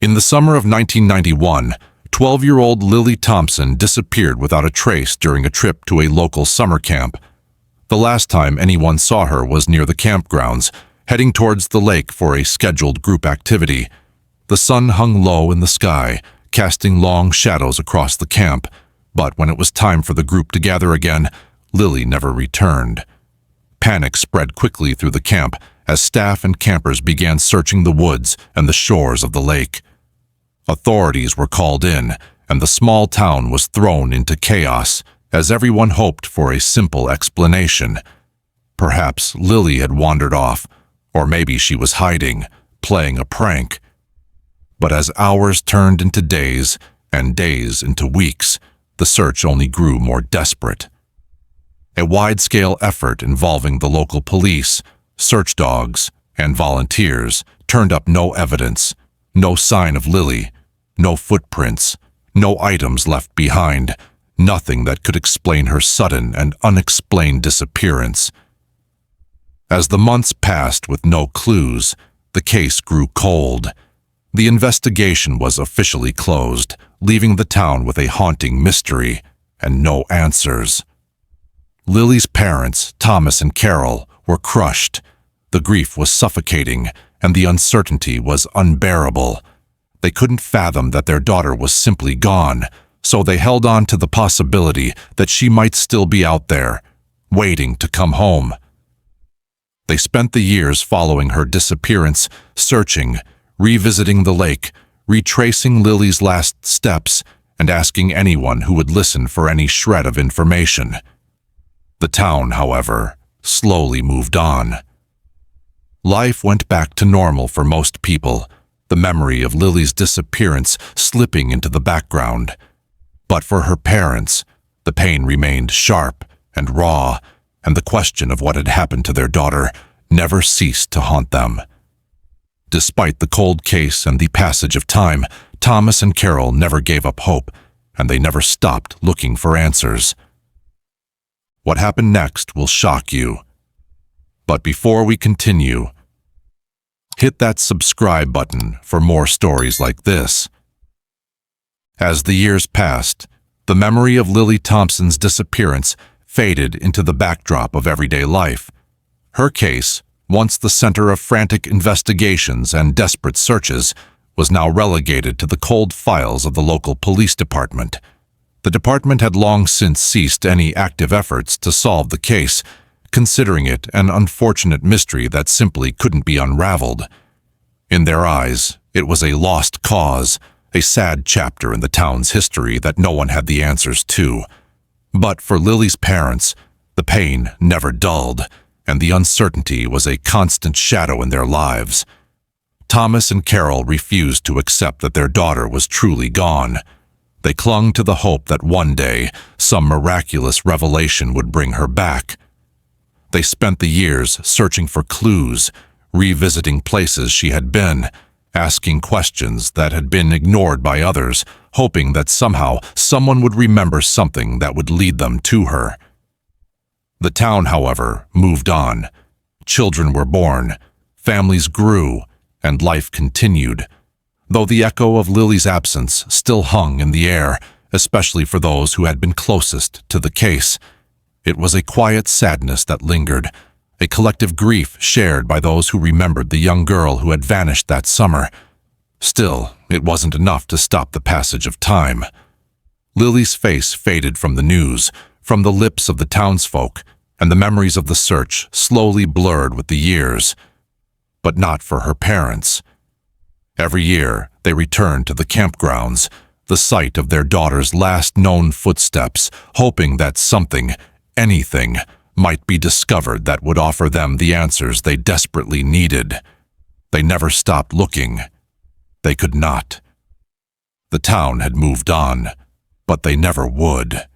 In the summer of 1991, 12-year-old Lily Thompson disappeared without a trace during a trip to a local summer camp. The last time anyone saw her was near the campgrounds, heading towards the lake for a scheduled group activity. The sun hung low in the sky, casting long shadows across the camp, but when it was time for the group to gather again, Lily never returned. Panic spread quickly through the camp as staff and campers began searching the woods and the shores of the lake. Authorities were called in, and the small town was thrown into chaos as everyone hoped for a simple explanation. Perhaps Lily had wandered off, or maybe she was hiding, playing a prank. But as hours turned into days and days into weeks, the search only grew more desperate. A wide-scale effort involving the local police, search dogs, and volunteers turned up no evidence, no sign of Lily, no footprints, no items left behind, nothing that could explain her sudden and unexplained disappearance. As the months passed with no clues, the case grew cold. The investigation was officially closed, leaving the town with a haunting mystery and no answers. Lily's parents, Thomas and Carol, were crushed. The grief was suffocating, and the uncertainty was unbearable. They couldn't fathom that their daughter was simply gone, so they held on to the possibility that she might still be out there, waiting to come home. They spent the years following her disappearance, searching, revisiting the lake, retracing Lily's last steps, and asking anyone who would listen for any shred of information. The town, however, slowly moved on. Life went back to normal for most people, the memory of Lily's disappearance slipping into the background. But for her parents, the pain remained sharp and raw, and the question of what had happened to their daughter never ceased to haunt them. Despite the cold case and the passage of time, Thomas and Carol never gave up hope, and they never stopped looking for answers. What happened next will shock you. But before we continue, hit that subscribe button for more stories like this. As the years passed, the memory of Lily Thompson's disappearance faded into the backdrop of everyday life. Her case, once the center of frantic investigations and desperate searches, was now relegated to the cold files of the local police department. The department had long since ceased any active efforts to solve the case, considering it an unfortunate mystery that simply couldn't be unraveled. In their eyes, it was a lost cause, a sad chapter in the town's history that no one had the answers to. But for Lily's parents, the pain never dulled, and the uncertainty was a constant shadow in their lives. Thomas and Carol refused to accept that their daughter was truly gone. They clung to the hope that one day, some miraculous revelation would bring her back. They spent the years searching for clues, revisiting places she had been, asking questions that had been ignored by others, hoping that somehow someone would remember something that would lead them to her. The town, however, moved on. Children were born, families grew, and life continued, though the echo of Lily's absence still hung in the air, especially for those who had been closest to the case. It was a quiet sadness that lingered, a collective grief shared by those who remembered the young girl who had vanished that summer. Still, it wasn't enough to stop the passage of time. Lily's face faded from the news, from the lips of the townsfolk, and the memories of the search slowly blurred with the years. But not for her parents. Every year, they returned to the campgrounds, the site of their daughter's last known footsteps, hoping that something, anything, might be discovered that would offer them the answers they desperately needed. They never stopped looking. They could not. The town had moved on, but they never would.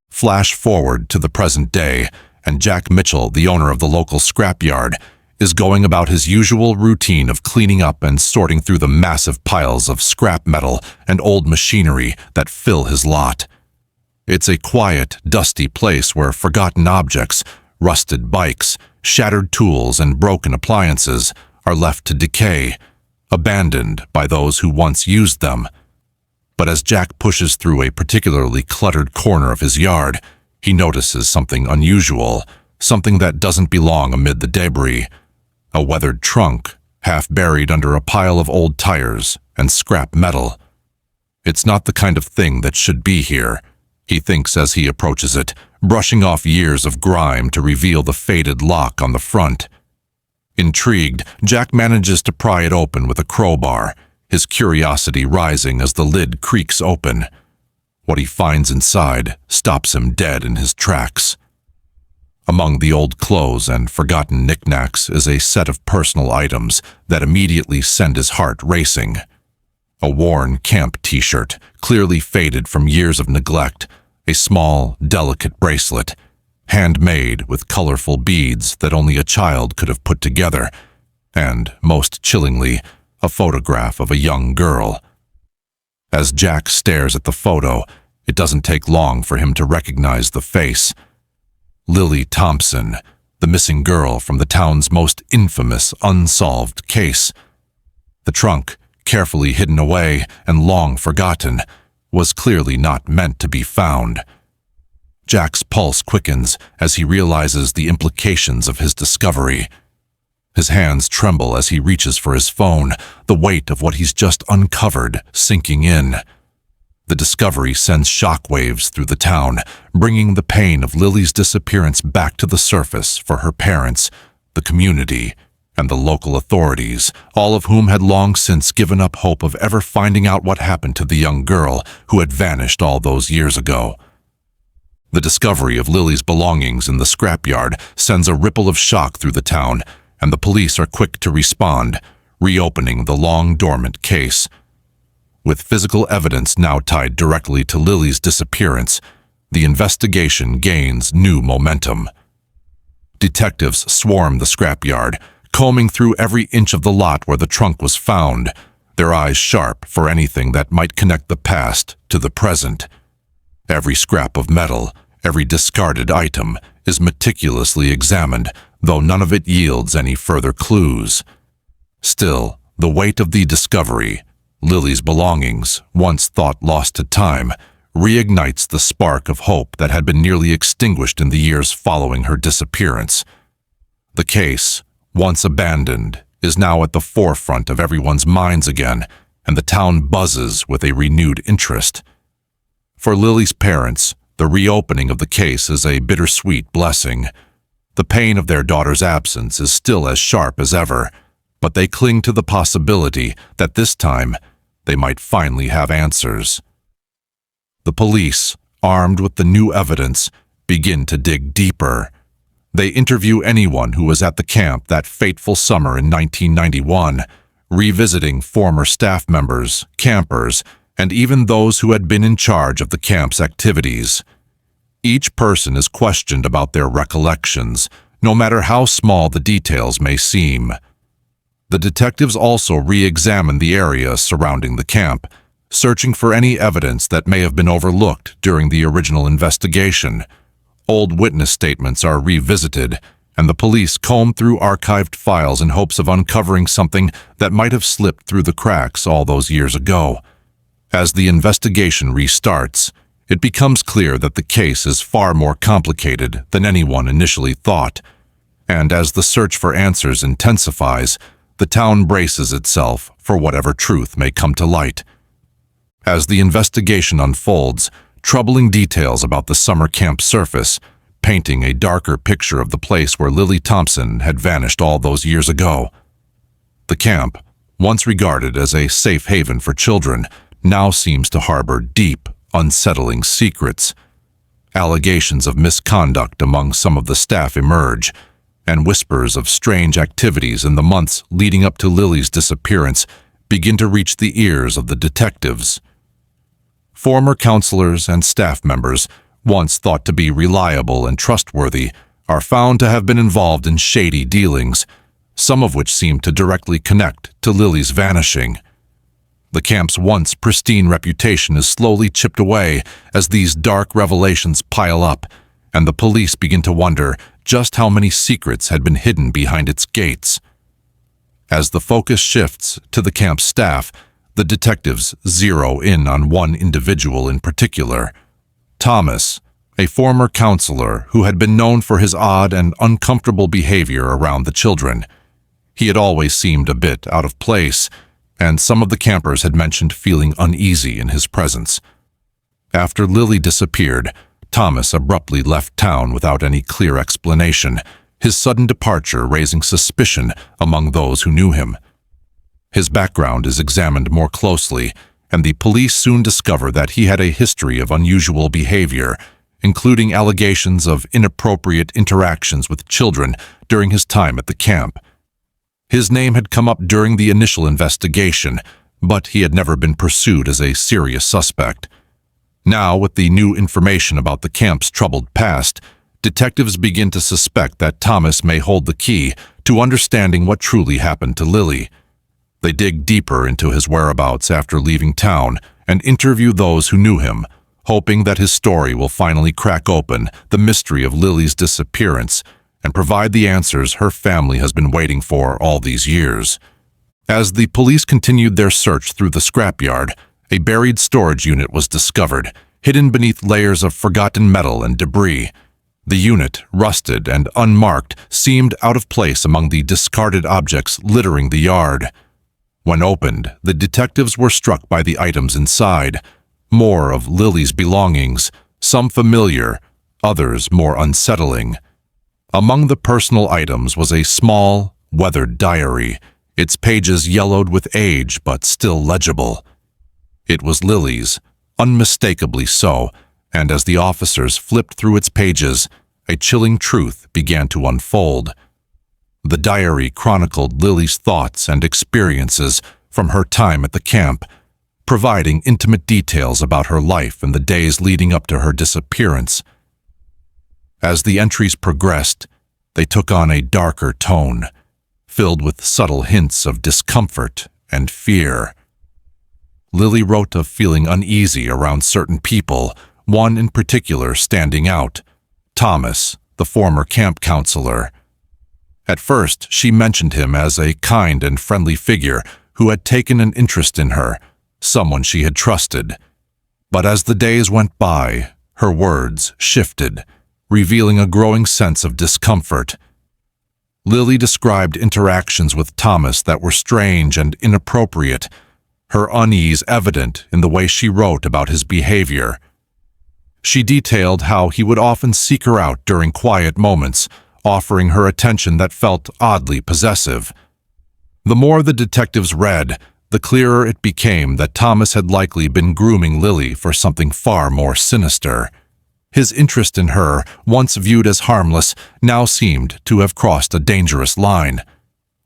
Flash forward to the present day, and Jack Mitchell, the owner of the local scrapyard, is going about his usual routine of cleaning up and sorting through the massive piles of scrap metal and old machinery that fill his lot. It's a quiet, dusty place where forgotten objects, rusted bikes, shattered tools, and broken appliances are left to decay, abandoned by those who once used them. But as Jack pushes through a particularly cluttered corner of his yard, he notices something unusual, something that doesn't belong amid the debris. A weathered trunk, half buried under a pile of old tires and scrap metal. It's not the kind of thing that should be here, he thinks as he approaches it, brushing off years of grime to reveal the faded lock on the front. Intrigued, Jack manages to pry it open with a crowbar, his curiosity rising as the lid creaks open. What he finds inside stops him dead in his tracks. Among the old clothes and forgotten knickknacks is a set of personal items that immediately send his heart racing. A worn camp t-shirt, clearly faded from years of neglect, a small, delicate bracelet, handmade with colorful beads that only a child could have put together, and, most chillingly, a photograph of a young girl. As Jack stares at the photo, it doesn't take long for him to recognize the face. Lily Thompson, the missing girl from the town's most infamous unsolved case. The trunk, carefully hidden away and long forgotten, was clearly not meant to be found. Jack's pulse quickens as he realizes the implications of his discovery. His hands tremble as he reaches for his phone, the weight of what he's just uncovered sinking in. The discovery sends shockwaves through the town, bringing the pain of Lily's disappearance back to the surface for her parents, the community, and the local authorities, all of whom had long since given up hope of ever finding out what happened to the young girl who had vanished all those years ago. The discovery of Lily's belongings in the scrapyard sends a ripple of shock through the town, and the police are quick to respond, reopening the long-dormant case. With physical evidence now tied directly to Lily's disappearance, the investigation gains new momentum. Detectives swarm the scrapyard, combing through every inch of the lot where the trunk was found, their eyes sharp for anything that might connect the past to the present. Every scrap of metal, every discarded item, is meticulously examined, though none of it yields any further clues. Still, the weight of the discovery, Lily's belongings, once thought lost to time, reignites the spark of hope that had been nearly extinguished in the years following her disappearance. The case, once abandoned, is now at the forefront of everyone's minds again, and the town buzzes with a renewed interest. For Lily's parents, the reopening of the case is a bittersweet blessing. The pain of their daughter's absence is still as sharp as ever, but they cling to the possibility that this time they might finally have answers. The police, armed with the new evidence, begin to dig deeper. They interview anyone who was at the camp that fateful summer in 1991, revisiting former staff members, campers, and even those who had been in charge of the camp's activities. Each person is questioned about their recollections, no matter how small the details may seem. The detectives also re-examine the area surrounding the camp, searching for any evidence that may have been overlooked during the original investigation. Old witness statements are revisited, and the police comb through archived files in hopes of uncovering something that might have slipped through the cracks all those years ago. As the investigation restarts, it becomes clear that the case is far more complicated than anyone initially thought, and as the search for answers intensifies, the town braces itself for whatever truth may come to light. As the investigation unfolds, troubling details about the summer camp surface, painting a darker picture of the place where Lily Thompson had vanished all those years ago. The camp, once regarded as a safe haven for children, now seems to harbor deep, unsettling secrets. Allegations of misconduct among some of the staff emerge, and whispers of strange activities in the months leading up to Lily's disappearance begin to reach the ears of the detectives. Former counselors and staff members, once thought to be reliable and trustworthy, are found to have been involved in shady dealings, some of which seem to directly connect to Lily's vanishing. The camp's once pristine reputation is slowly chipped away as these dark revelations pile up, and the police begin to wonder just how many secrets had been hidden behind its gates. As the focus shifts to the camp staff, the detectives zero in on one individual in particular. Thomas, a former counselor who had been known for his odd and uncomfortable behavior around the children. He had always seemed a bit out of place, and some of the campers had mentioned feeling uneasy in his presence. After Lily disappeared, Thomas abruptly left town without any clear explanation, his sudden departure raising suspicion among those who knew him. His background is examined more closely, and the police soon discover that he had a history of unusual behavior, including allegations of inappropriate interactions with children during his time at the camp. His name had come up during the initial investigation, but he had never been pursued as a serious suspect. Now, with the new information about the camp's troubled past, detectives begin to suspect that Thomas may hold the key to understanding what truly happened to Lily. They dig deeper into his whereabouts after leaving town and interview those who knew him, hoping that his story will finally crack open the mystery of Lily's disappearance and provide the answers her family has been waiting for all these years. As the police continued their search through the scrapyard, a buried storage unit was discovered, hidden beneath layers of forgotten metal and debris. The unit, rusted and unmarked, seemed out of place among the discarded objects littering the yard. When opened, the detectives were struck by the items inside. More of Lily's belongings, some familiar, others more unsettling. Among the personal items was a small, weathered diary, its pages yellowed with age but still legible. It was Lily's, unmistakably so, and as the officers flipped through its pages, a chilling truth began to unfold. The diary chronicled Lily's thoughts and experiences from her time at the camp, providing intimate details about her life in the days leading up to her disappearance. As the entries progressed, they took on a darker tone, filled with subtle hints of discomfort and fear. Lily wrote of feeling uneasy around certain people, one in particular standing out, Thomas, the former camp counselor. At first, she mentioned him as a kind and friendly figure who had taken an interest in her, someone she had trusted. But as the days went by, her words shifted, revealing a growing sense of discomfort. Lily described interactions with Thomas that were strange and inappropriate, her unease evident in the way she wrote about his behavior. She detailed how he would often seek her out during quiet moments, offering her attention that felt oddly possessive. The more the detectives read, the clearer it became that Thomas had likely been grooming Lily for something far more sinister. His interest in her, once viewed as harmless, now seemed to have crossed a dangerous line.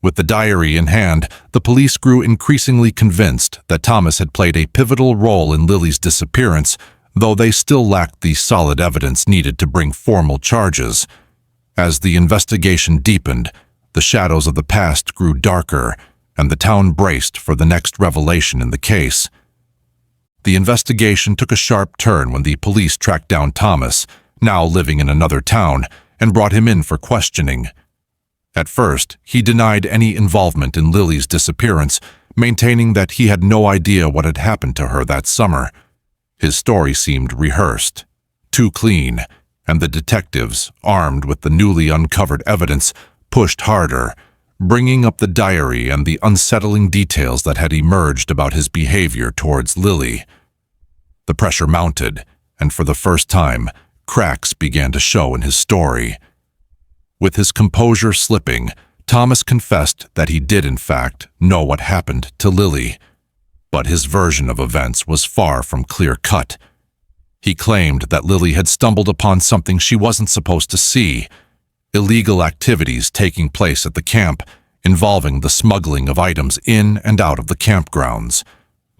With the diary in hand, the police grew increasingly convinced that Thomas had played a pivotal role in Lily's disappearance, though they still lacked the solid evidence needed to bring formal charges. As the investigation deepened, the shadows of the past grew darker, and the town braced for the next revelation in the case. The investigation took a sharp turn when the police tracked down Thomas, now living in another town, and brought him in for questioning. At first, he denied any involvement in Lily's disappearance, maintaining that he had no idea what had happened to her that summer. His story seemed rehearsed, too clean, and the detectives, armed with the newly uncovered evidence, pushed harder, bringing up the diary and the unsettling details that had emerged about his behavior towards Lily. The pressure mounted, and for the first time, cracks began to show in his story. With his composure slipping, Thomas confessed that he did in fact know what happened to Lily, but his version of events was far from clear-cut. He claimed that Lily had stumbled upon something she wasn't supposed to see, illegal activities taking place at the camp, involving the smuggling of items in and out of the campgrounds.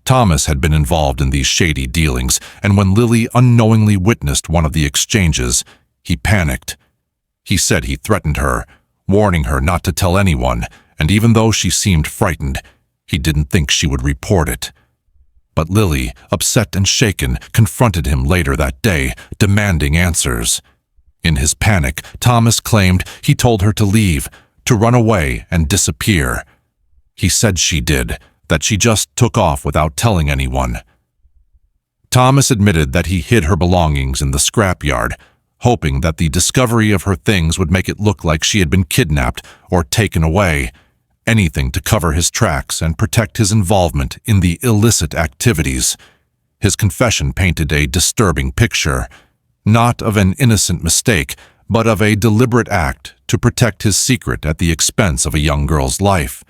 Thomas had been involved in these shady dealings, and when Lily unknowingly witnessed one of the exchanges, he panicked. He said he threatened her, warning her not to tell anyone, and even though she seemed frightened, he didn't think she would report it. But Lily, upset and shaken, confronted him later that day, demanding answers. In his panic, Thomas claimed he told her to leave, to run away and disappear. He said she did, that she just took off without telling anyone. Thomas admitted that he hid her belongings in the scrapyard, hoping that the discovery of her things would make it look like she had been kidnapped or taken away, anything to cover his tracks and protect his involvement in the illicit activities. His confession painted a disturbing picture, not of an innocent mistake, but of a deliberate act to protect his secret at the expense of a young girl's life.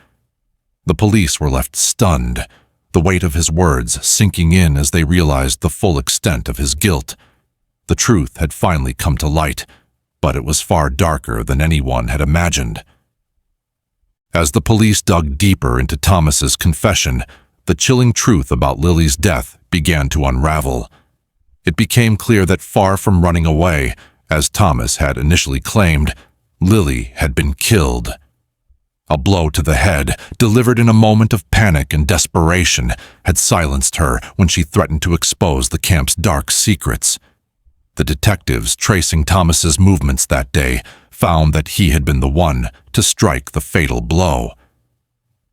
The police were left stunned, the weight of his words sinking in as they realized the full extent of his guilt. The truth had finally come to light, but it was far darker than anyone had imagined. As the police dug deeper into Thomas's confession, the chilling truth about Lily's death began to unravel. It became clear that far from running away, as Thomas had initially claimed, Lily had been killed. A blow to the head, delivered in a moment of panic and desperation, had silenced her when she threatened to expose the camp's dark secrets. The detectives tracing Thomas's movements that day found that he had been the one to strike the fatal blow.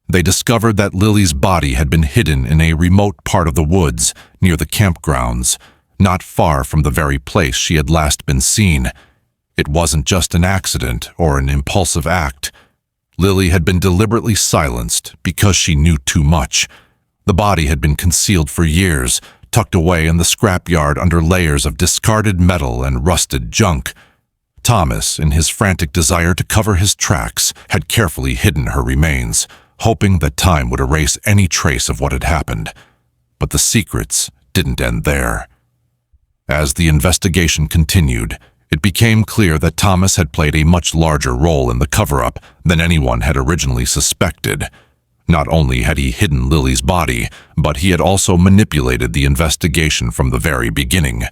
They discovered that Lily's body had been hidden in a remote part of the woods near the campgrounds, not far from the very place she had last been seen. It wasn't just an accident or an impulsive act. Lily had been deliberately silenced because she knew too much. The body had been concealed for years, tucked away in the scrapyard under layers of discarded metal and rusted junk. Thomas, in his frantic desire to cover his tracks, had carefully hidden her remains, hoping that time would erase any trace of what had happened. But the secrets didn't end there. As the investigation continued, it became clear that Thomas had played a much larger role in the cover-up than anyone had originally suspected. Not only had he hidden Lily's body, but he had also manipulated the investigation from the very beginning.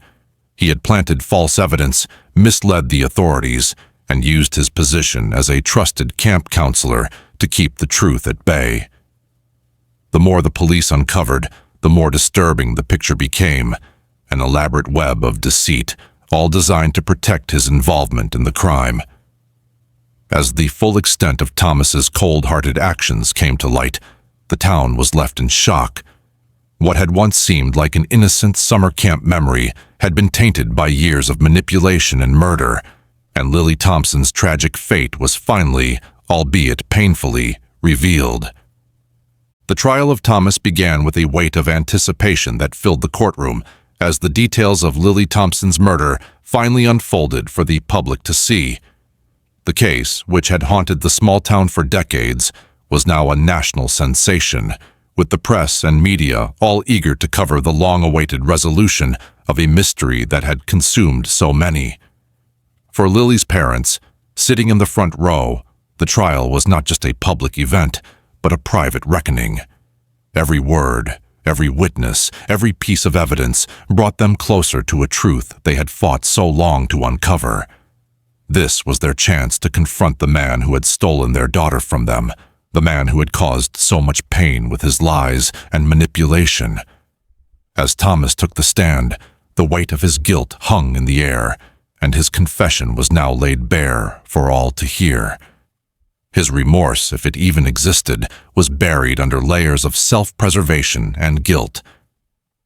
He had planted false evidence, misled the authorities, and used his position as a trusted camp counselor to keep the truth at bay. The more the police uncovered, the more disturbing the picture became, an elaborate web of deceit, all designed to protect his involvement in the crime. As the full extent of Thomas's cold-hearted actions came to light, the town was left in shock. What had once seemed like an innocent summer camp memory had been tainted by years of manipulation and murder, and Lily Thompson's tragic fate was finally, albeit painfully, revealed. The trial of Thomas began with a weight of anticipation that filled the courtroom, as the details of Lily Thompson's murder finally unfolded for the public to see. The case, which had haunted the small town for decades, was now a national sensation, with the press and media all eager to cover the long-awaited resolution of a mystery that had consumed so many. For Lily's parents, sitting in the front row, the trial was not just a public event, but a private reckoning. Every word, every witness, every piece of evidence brought them closer to a truth they had fought so long to uncover. This was their chance to confront the man who had stolen their daughter from them, the man who had caused so much pain with his lies and manipulation. As Thomas took the stand, the weight of his guilt hung in the air, and his confession was now laid bare for all to hear. His remorse, if it even existed, was buried under layers of self-preservation and guilt.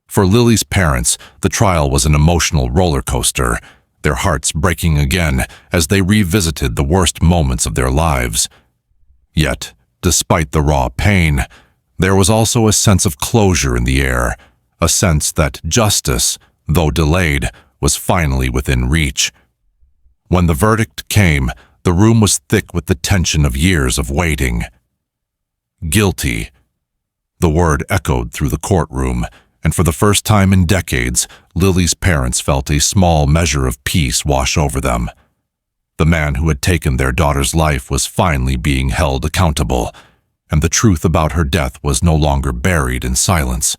For Lily's parents, the trial was an emotional roller coaster, their hearts breaking again as they revisited the worst moments of their lives. Yet, despite the raw pain, there was also a sense of closure in the air, a sense that justice, though delayed, was finally within reach. When the verdict came, the room was thick with the tension of years of waiting. Guilty. The word echoed through the courtroom, and for the first time in decades, Lily's parents felt a small measure of peace wash over them. The man who had taken their daughter's life was finally being held accountable, and the truth about her death was no longer buried in silence.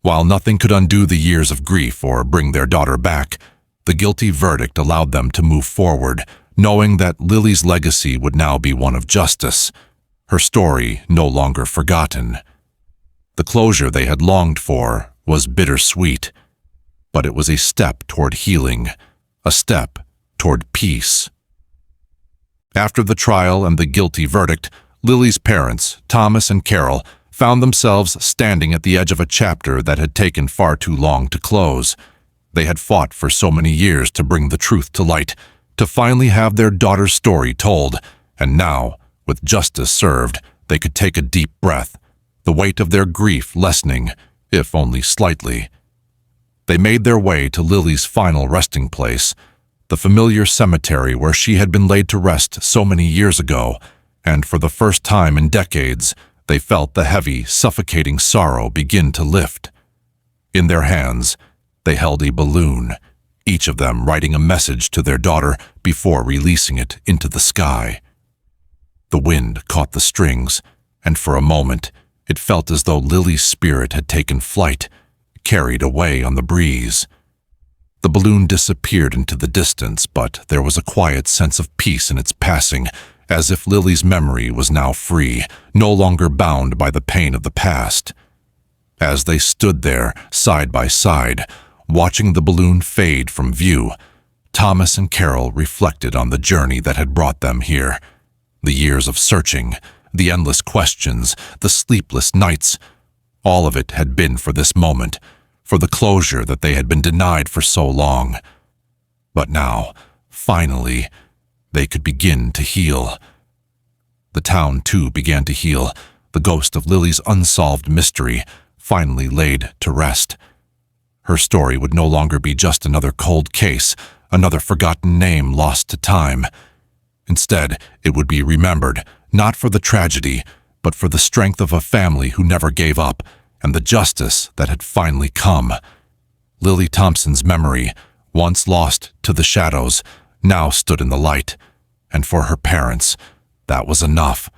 While nothing could undo the years of grief or bring their daughter back, the guilty verdict allowed them to move forward, knowing that Lily's legacy would now be one of justice, her story no longer forgotten. The closure they had longed for was bittersweet, but it was a step toward healing, a step toward peace. After the trial and the guilty verdict, Lily's parents, Thomas and Carol, found themselves standing at the edge of a chapter that had taken far too long to close. They had fought for so many years to bring the truth to light, to finally have their daughter's story told, and now, with justice served, they could take a deep breath, the weight of their grief lessening, if only slightly. They made their way to Lily's final resting place, the familiar cemetery where she had been laid to rest so many years ago, and for the first time in decades, they felt the heavy, suffocating sorrow begin to lift. In their hands, they held a balloon, each of them writing a message to their daughter before releasing it into the sky. The wind caught the strings, and for a moment, it felt as though Lily's spirit had taken flight, carried away on the breeze. The balloon disappeared into the distance, but there was a quiet sense of peace in its passing, as if Lily's memory was now free, no longer bound by the pain of the past. As they stood there, side by side, watching the balloon fade from view, Thomas and Carol reflected on the journey that had brought them here. The years of searching, the endless questions, the sleepless nights, all of it had been for this moment, for the closure that they had been denied for so long. But now, finally, they could begin to heal. The town, too, began to heal, the ghost of Lily's unsolved mystery finally laid to rest. Her story would no longer be just another cold case, another forgotten name lost to time. Instead, it would be remembered, not for the tragedy, but for the strength of a family who never gave up, and the justice that had finally come. Lily Thompson's memory, once lost to the shadows, now stood in the light, and for her parents, that was enough.